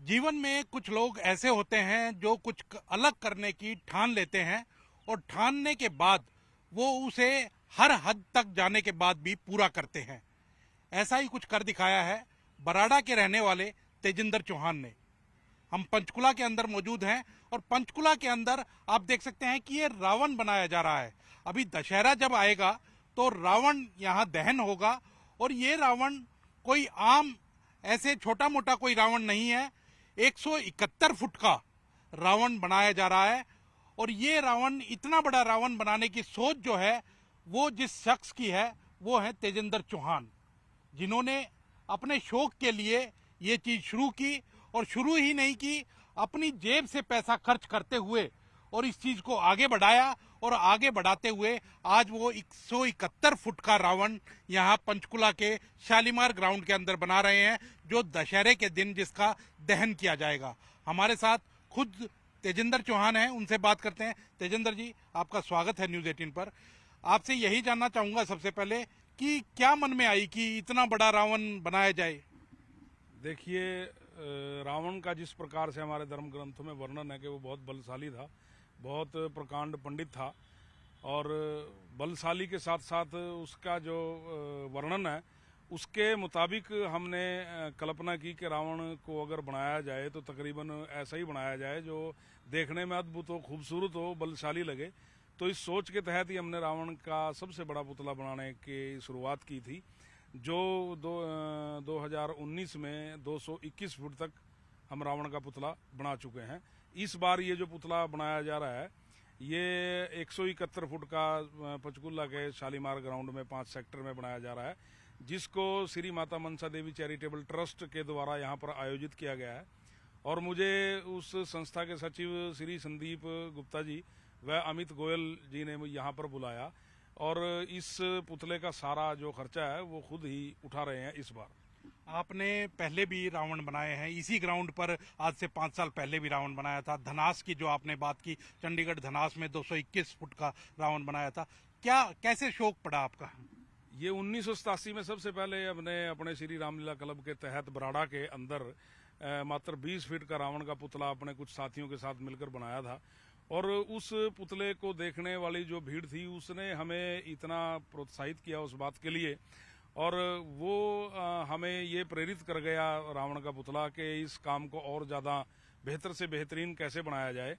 जीवन में कुछ लोग ऐसे होते हैं जो कुछ अलग करने की ठान लेते हैं और ठानने के बाद वो उसे हर हद तक जाने के बाद भी पूरा करते हैं। ऐसा ही कुछ कर दिखाया है बराड़ा के रहने वाले तेजिंदर चौहान ने। हम पंचकुला के अंदर मौजूद हैं और पंचकुला के अंदर आप देख सकते हैं कि ये रावण बनाया जा रहा है। अभी दशहरा जब आएगा तो रावण यहाँ दहन होगा और ये रावण कोई आम ऐसे छोटा मोटा कोई रावण नहीं है। 171 फुट का रावण बनाया जा रहा है और ये रावण, इतना बड़ा रावण बनाने की सोच जो है वो जिस शख्स की है वो है तेजिंदर चौहान, जिन्होंने अपने शौक के लिए ये चीज शुरू की और शुरू ही नहीं की, अपनी जेब से पैसा खर्च करते हुए और इस चीज को आगे बढ़ाया और आगे बढ़ाते हुए आज वो 171 फुट का रावण यहाँ पंचकुला के शालीमार ग्राउंड के अंदर बना रहे हैं, जो दशहरे के दिन जिसका दहन किया जाएगा। हमारे साथ खुद तेजिंदर चौहान हैं, उनसे बात करते हैं। तेजिंदर जी, आपका स्वागत है न्यूज 18 पर। आपसे यही जानना चाहूंगा सबसे पहले कि क्या मन में आई कि इतना बड़ा रावण बनाया जाए। देखिए, रावण का जिस प्रकार से हमारे धर्म ग्रंथों में वर्णन है कि वो बहुत बलशाली था, बहुत प्रकांड पंडित था और बलशाली के साथ साथ उसका जो वर्णन है उसके मुताबिक हमने कल्पना की कि रावण को अगर बनाया जाए तो तकरीबन ऐसा ही बनाया जाए जो देखने में अद्भुत हो, खूबसूरत हो, बलशाली लगे। तो इस सोच के तहत ही हमने रावण का सबसे बड़ा पुतला बनाने की शुरुआत की थी, जो 2019 में 221 फुट तक हम रावण का पुतला बना चुके हैं। इस बार ये जो पुतला बनाया जा रहा है ये 171 फुट का पंचकुला के शालीमार ग्राउंड में 5 सेक्टर में बनाया जा रहा है, जिसको श्री माता मनसा देवी चैरिटेबल ट्रस्ट के द्वारा यहाँ पर आयोजित किया गया है। और मुझे उस संस्था के सचिव श्री संदीप गुप्ता जी व अमित गोयल जी ने यहाँ पर बुलाया और इस पुतले का सारा जो खर्चा है वो खुद ही उठा रहे हैं। इस बार आपने पहले भी रावण बनाए हैं, इसी ग्राउंड पर आज से 5 साल पहले भी रावण बनाया था। धनास की जो आपने बात की, चंडीगढ़ धनास में 221 फुट का रावण बनाया था। क्या कैसे शौक पड़ा आपका? ये 1987 में सबसे पहले अपने श्री रामलीला क्लब के तहत बराड़ा के अंदर मात्र 20 फीट का रावण का पुतला अपने कुछ साथियों के साथ मिलकर बनाया था और उस पुतले को देखने वाली जो भीड़ थी उसने हमें इतना प्रोत्साहित किया उस बात के लिए और वो हमें ये प्रेरित कर गया रावण का पुतला के इस काम को और ज़्यादा बेहतर से बेहतरीन कैसे बनाया जाए।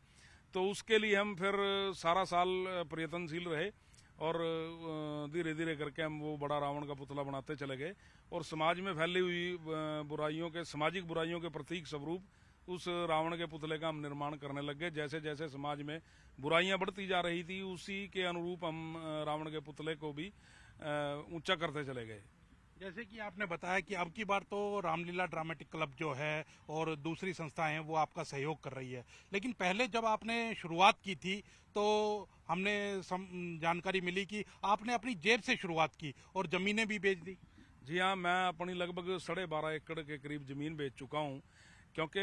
तो उसके लिए हम फिर सारा साल प्रयत्नशील रहे और धीरे धीरे करके हम वो बड़ा रावण का पुतला बनाते चले गए और समाज में फैली हुई बुराइयों के, सामाजिक बुराइयों के प्रतीक स्वरूप उस रावण के पुतले का हम निर्माण करने लग गए। जैसे जैसे समाज में बुराइयां बढ़ती जा रही थी उसी के अनुरूप हम रावण के पुतले को भी ऊंचा करते चले गए। जैसे कि आपने बताया कि अब की बार तो रामलीला ड्रामेटिक क्लब जो है और दूसरी संस्थाएं हैं वो आपका सहयोग कर रही है, लेकिन पहले जब आपने शुरुआत की थी तो हमने जानकारी मिली कि आपने अपनी जेब से शुरुआत की और जमीनें भी बेच दी। जी हाँ, मैं अपनी लगभग 12.5 एकड़ के करीब जमीन बेच चुका हूँ, क्योंकि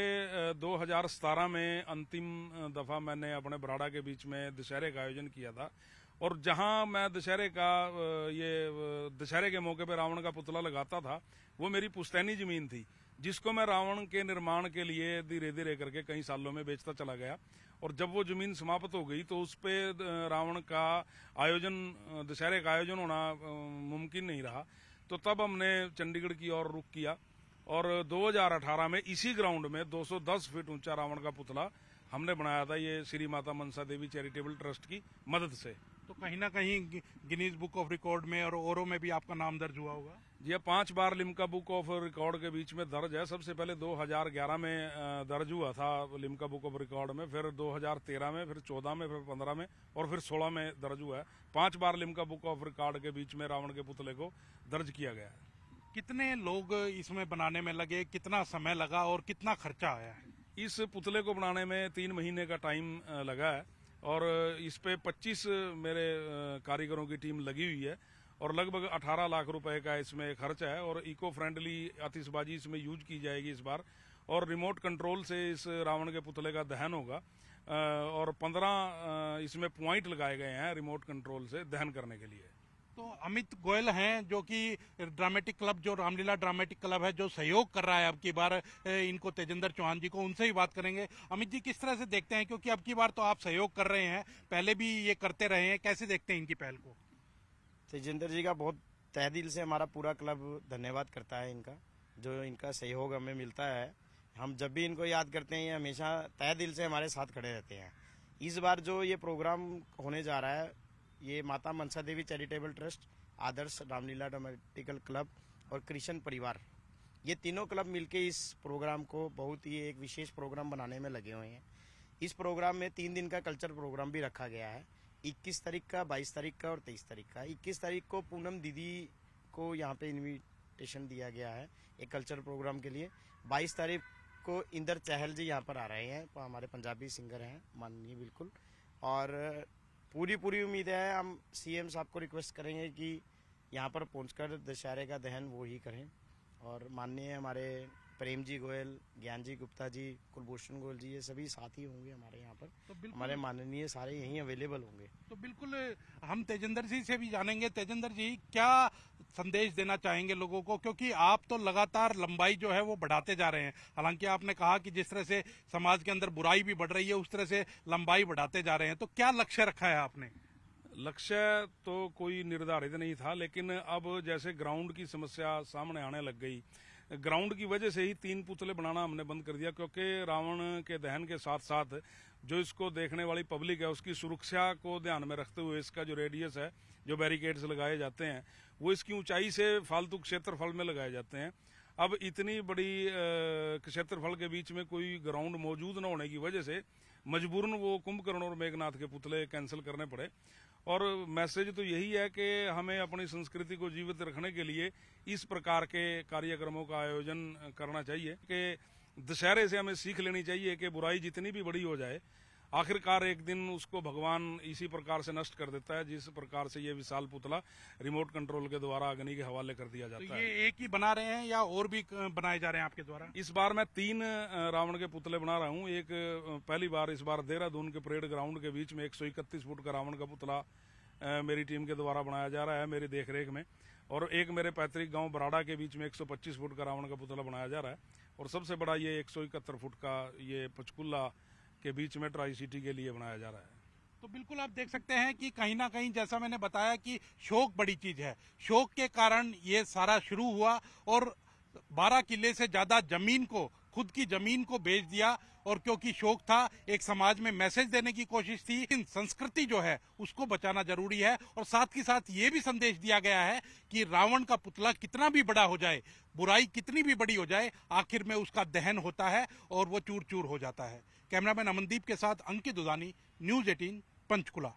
2017 में अंतिम दफा मैंने अपने बराड़ा के बीच में दशहरे का आयोजन किया था और जहां मैं दशहरे के मौके पर रावण का पुतला लगाता था वो मेरी पुश्तैनी जमीन थी, जिसको मैं रावण के निर्माण के लिए धीरे धीरे करके कई सालों में बेचता चला गया और जब वो जमीन समाप्त हो गई तो उस पे रावण का आयोजन, दशहरे का आयोजन होना मुमकिन नहीं रहा। तो तब हमने चंडीगढ़ की ओर रुख किया और 2018 में इसी ग्राउंड में 210 फीट ऊंचा रावण का पुतला हमने बनाया था, ये श्री माता मनसा देवी चैरिटेबल ट्रस्ट की मदद से। तो कहीं ना कहीं गिनीज बुक ऑफ रिकॉर्ड में और औरों में भी आपका नाम दर्ज हुआ होगा। जी 5 बार लिम्का बुक ऑफ रिकॉर्ड के बीच में दर्ज है। सबसे पहले 2011 में दर्ज हुआ था लिम्का बुक ऑफ रिकॉर्ड में, फिर 2013 में, फिर 14 में, फिर 15 में और फिर 16 में दर्ज हुआ है। 5 बार लिम्का बुक ऑफ रिकॉर्ड के बीच में रावण के पुतले को दर्ज किया गया है। कितने लोग इसमें बनाने में लगे, कितना समय लगा और कितना खर्चा आया है? इस पुतले को बनाने में 3 महीने का टाइम लगा है और इस पे 25 मेरे कारीगरों की टीम लगी हुई है और लगभग 18 लाख रुपए का इसमें खर्च है और इको फ्रेंडली आतिशबाजी इसमें यूज की जाएगी इस बार और रिमोट कंट्रोल से इस रावण के पुतले का दहन होगा और 15 इसमें पॉइंट लगाए गए हैं रिमोट कंट्रोल से दहन करने के लिए। तो अमित गोयल हैं जो कि ड्रामेटिक क्लब, जो रामलीला ड्रामेटिक क्लब है, जो सहयोग कर रहा है अब की बार इनको, तेजेंद्र चौहान जी को, उनसे ही बात करेंगे। अमित जी, किस तरह से देखते हैं, क्योंकि अब की बार तो आप सहयोग कर रहे हैं, पहले भी ये करते रहे हैं, कैसे देखते हैं इनकी पहल को? तेजेंद्र जी का बहुत तहे दिल से हमारा पूरा क्लब धन्यवाद करता है इनका, जो इनका सहयोग हमें मिलता है। हम जब भी इनको याद करते हैं ये हमेशा तहे दिल से हमारे साथ खड़े रहते हैं। इस बार जो ये प्रोग्राम होने जा रहा है, ये माता मनसा देवी चैरिटेबल ट्रस्ट, आदर्श रामलीला ड्रामेटिकल क्लब और कृष्ण परिवार, ये तीनों क्लब मिलके इस प्रोग्राम को बहुत ही एक विशेष प्रोग्राम बनाने में लगे हुए हैं। इस प्रोग्राम में 3 दिन का कल्चर प्रोग्राम भी रखा गया है, 21 तारीख का, 22 तारीख का और 23 तारीख का। 21 तारीख को पूनम दीदी को यहाँ पे इनविटेशन दिया गया है एक कल्चर प्रोग्राम के लिए। 22 तारीख को इंदर चहल जी यहाँ पर आ रहे हैं, हमारे पंजाबी सिंगर हैं माननीय, बिल्कुल। और पूरी उम्मीद है, हम सीएम साहब को रिक्वेस्ट करेंगे कि यहाँ पर पहुंचकर दशहरे का दहन वो ही करें। और माननीय हमारे प्रेम जी गोयल, ज्ञान जी गुप्ता जी, कुलभूषण गोयल जी, ये सभी साथी होंगे हमारे यहाँ पर। तो हमारे माननीय सारे यहीं अवेलेबल होंगे। तो बिल्कुल हम तेजेंद्र जी से भी जानेंगे। तेजेंद्र जी, क्या संदेश देना चाहेंगे लोगों को, क्योंकि आप तो लगातार लंबाई जो है वो बढ़ाते जा रहे हैं। हालांकि आपने कहा कि जिस तरह से समाज के अंदर बुराई भी बढ़ रही है, उस तरह से लंबाई बढ़ाते जा रहे हैं, तो क्या लक्ष्य रखा है आपने? लक्ष्य तो कोई निर्धारित नहीं था, लेकिन अब जैसे ग्राउंड की समस्या सामने आने लग गई, ग्राउंड की वजह से ही 3 पुतले बनाना हमने बंद कर दिया, क्योंकि रावण के दहन के साथ साथ जो इसको देखने वाली पब्लिक है उसकी सुरक्षा को ध्यान में रखते हुए इसका जो रेडियस है, जो बैरिकेड्स लगाए जाते हैं, वो इसकी ऊंचाई से फालतू क्षेत्रफल में लगाए जाते हैं। अब इतनी बड़ी क्षेत्रफल के बीच में कोई ग्राउंड मौजूद न होने की वजह से मजबूरन वो कुंभकर्ण और मेघनाथ के पुतले कैंसिल करने पड़े। और मैसेज तो यही है कि हमें अपनी संस्कृति को जीवित रखने के लिए इस प्रकार के कार्यक्रमों का आयोजन करना चाहिए, कि दशहरे से हमें सीख लेनी चाहिए कि बुराई जितनी भी बड़ी हो जाए, आखिरकार एक दिन उसको भगवान इसी प्रकार से नष्ट कर देता है, जिस प्रकार से ये विशाल पुतला रिमोट कंट्रोल के द्वारा अग्नि के हवाले कर दिया जाता है। तो ये एक ही बना रहे हैं या और भी बनाए जा रहे हैं आपके द्वारा? इस बार मैं 3 रावण के पुतले बना रहा हूँ। एक पहली बार इस बार देहरादून के परेड ग्राउंड के बीच में 131 फुट का रावण का पुतला मेरी टीम के द्वारा बनाया जा रहा है, मेरी देखरेख में। और एक मेरे पैतृक गांव बराड़ा के बीच में 125 फुट का रावण का पुतला बनाया जा रहा है। और सबसे बड़ा ये 171 फुट का ये पंचकुला के बीच में ट्राई सिटी के लिए बनाया जा रहा है। तो बिल्कुल आप देख सकते हैं कि कहीं ना कहीं, जैसा मैंने बताया कि शौक बड़ी चीज है, शौक के कारण ये सारा शुरू हुआ और 12 किले से ज्यादा जमीन को, खुद की जमीन को बेच दिया। और क्योंकि शौक था, एक समाज में मैसेज देने की कोशिश थी, संस्कृति जो है उसको बचाना जरूरी है। और साथ ही साथ ये भी संदेश दिया गया है कि रावण का पुतला कितना भी बड़ा हो जाए, बुराई कितनी भी बड़ी हो जाए, आखिर में उसका दहन होता है और वो चूर चूर हो जाता है। कैमरामैन अमनदीप के साथ अंकित दुधानी, न्यूज़ 18, पंचकुला।